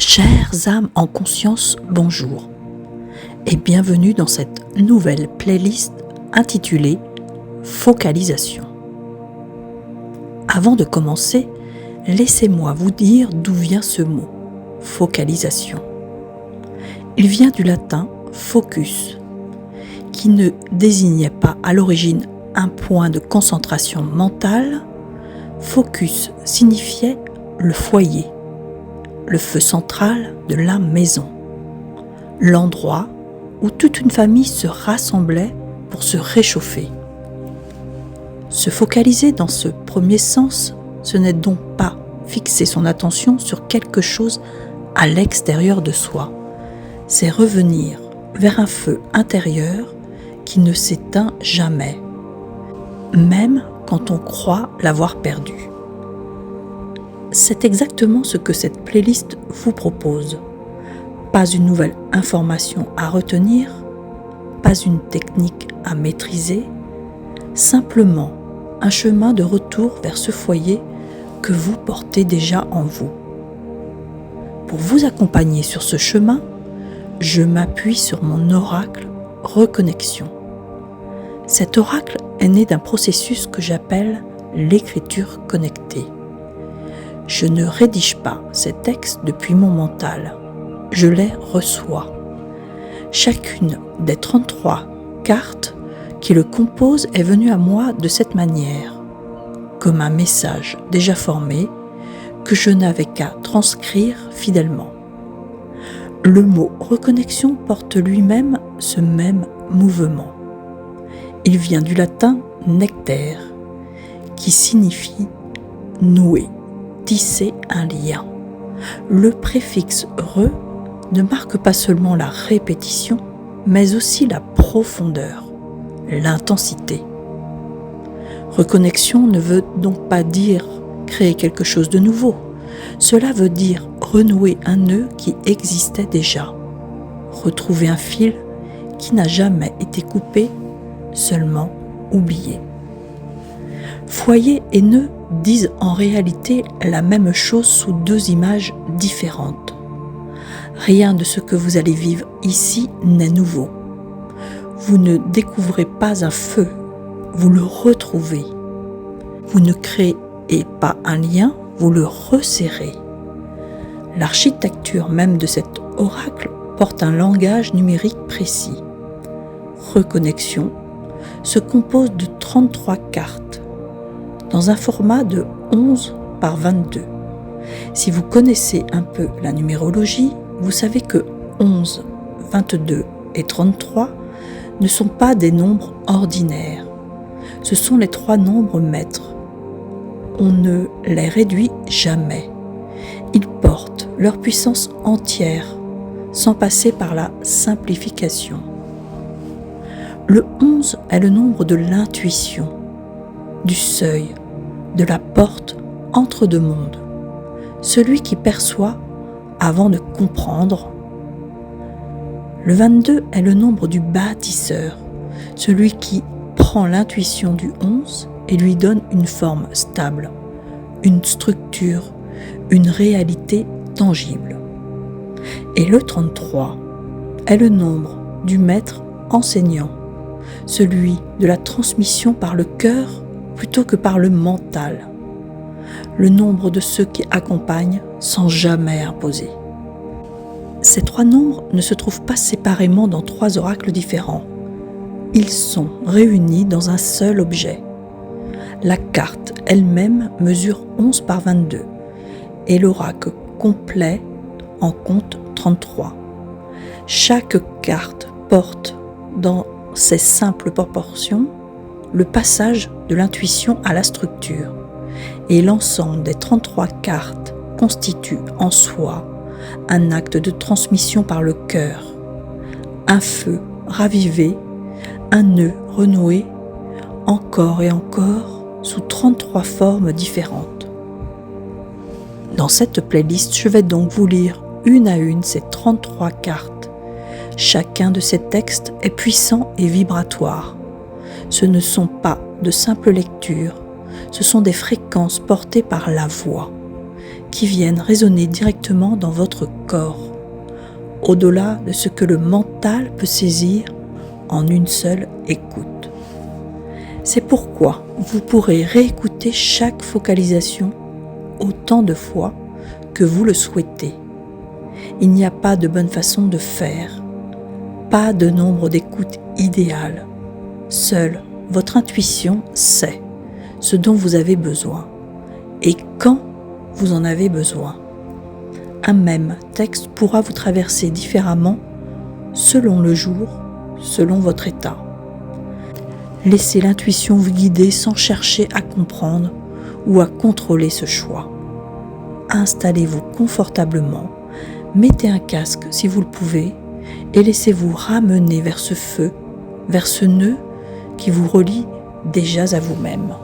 Chères âmes en conscience, bonjour et bienvenue dans cette nouvelle playlist intitulée Focalisation. Avant de commencer, laissez-moi vous dire d'où vient ce mot, focalisation. Il vient du latin focus, qui ne désignait pas à l'origine un point de concentration mentale. Focus signifiait le foyer, le feu central de la maison, l'endroit où toute une famille se rassemblait pour se réchauffer. Se focaliser dans ce premier sens, ce n'est donc pas fixer son attention sur quelque chose à l'extérieur de soi, c'est revenir vers un feu intérieur qui ne s'éteint jamais, même quand on croit l'avoir perdu. C'est exactement ce que cette playlist vous propose. Pas une nouvelle information à retenir, pas une technique à maîtriser, simplement un chemin de retour vers ce foyer que vous portez déjà en vous. Pour vous accompagner sur ce chemin, je m'appuie sur mon oracle Reconnexion. Cet oracle est né d'un processus que j'appelle l'écriture connectée. Je ne rédige pas ces textes depuis mon mental, je les reçois. Chacune des 33 cartes qui le composent est venue à moi de cette manière, comme un message déjà formé que je n'avais qu'à transcrire fidèlement. Le mot reconnexion porte lui-même ce même mouvement. Il vient du latin nectaire, qui signifie nouer, tisser un lien. Le préfixe re ne marque pas seulement la répétition, mais aussi la profondeur, l'intensité. Reconnexion ne veut donc pas dire créer quelque chose de nouveau. Cela veut dire renouer un nœud qui existait déjà, retrouver un fil qui n'a jamais été coupé, seulement oublié. Foyer et nœud disent en réalité la même chose sous deux images différentes. Rien de ce que vous allez vivre ici n'est nouveau. Vous ne découvrez pas un feu, vous le retrouvez. Vous ne créez pas un lien, vous le resserrez. L'architecture même de cet oracle porte un langage numérique précis. Reconnexion se compose de 33 cartes, dans un format de 11 par 22. Si vous connaissez un peu la numérologie, vous savez que 11, 22 et 33 ne sont pas des nombres ordinaires. Ce sont les trois nombres maîtres. On ne les réduit jamais. Ils portent leur puissance entière, sans passer par la simplification. Le 11 est le nombre de l'intuition, du seuil, de la porte entre deux mondes, celui qui perçoit avant de comprendre. Le 22 est le nombre du bâtisseur, celui qui prend l'intuition du 11 et lui donne une forme stable, une structure, une réalité tangible. Et le 33 est le nombre du maître enseignant, celui de la transmission par le cœur plutôt que par le mental, le nombre de ceux qui accompagnent sans jamais imposer. Ces trois nombres ne se trouvent pas séparément dans trois oracles différents. Ils sont réunis dans un seul objet. La carte elle-même mesure 11 par 22 et l'oracle complet en compte 33. Chaque carte porte dans ses simples proportions le passage de l'intuition à la structure, et l'ensemble des 33 cartes constitue en soi un acte de transmission par le cœur, un feu ravivé, un nœud renoué, encore et encore, sous 33 formes différentes. Dans cette playlist, je vais donc vous lire une à une ces 33 cartes. Chacun de ces textes est puissant et vibratoire. Ce ne sont pas de simples lectures, ce sont des fréquences portées par la voix, qui viennent résonner directement dans votre corps, au-delà de ce que le mental peut saisir en une seule écoute. C'est pourquoi vous pourrez réécouter chaque focalisation autant de fois que vous le souhaitez. Il n'y a pas de bonne façon de faire, pas de nombre d'écoutes idéal. Seule votre intuition sait ce dont vous avez besoin et quand vous en avez besoin. Un même texte pourra vous traverser différemment selon le jour, selon votre état. Laissez l'intuition vous guider sans chercher à comprendre ou à contrôler ce choix. Installez-vous confortablement, mettez un casque si vous le pouvez et laissez-vous ramener vers ce feu, vers ce nœud qui vous relie déjà à vous-même.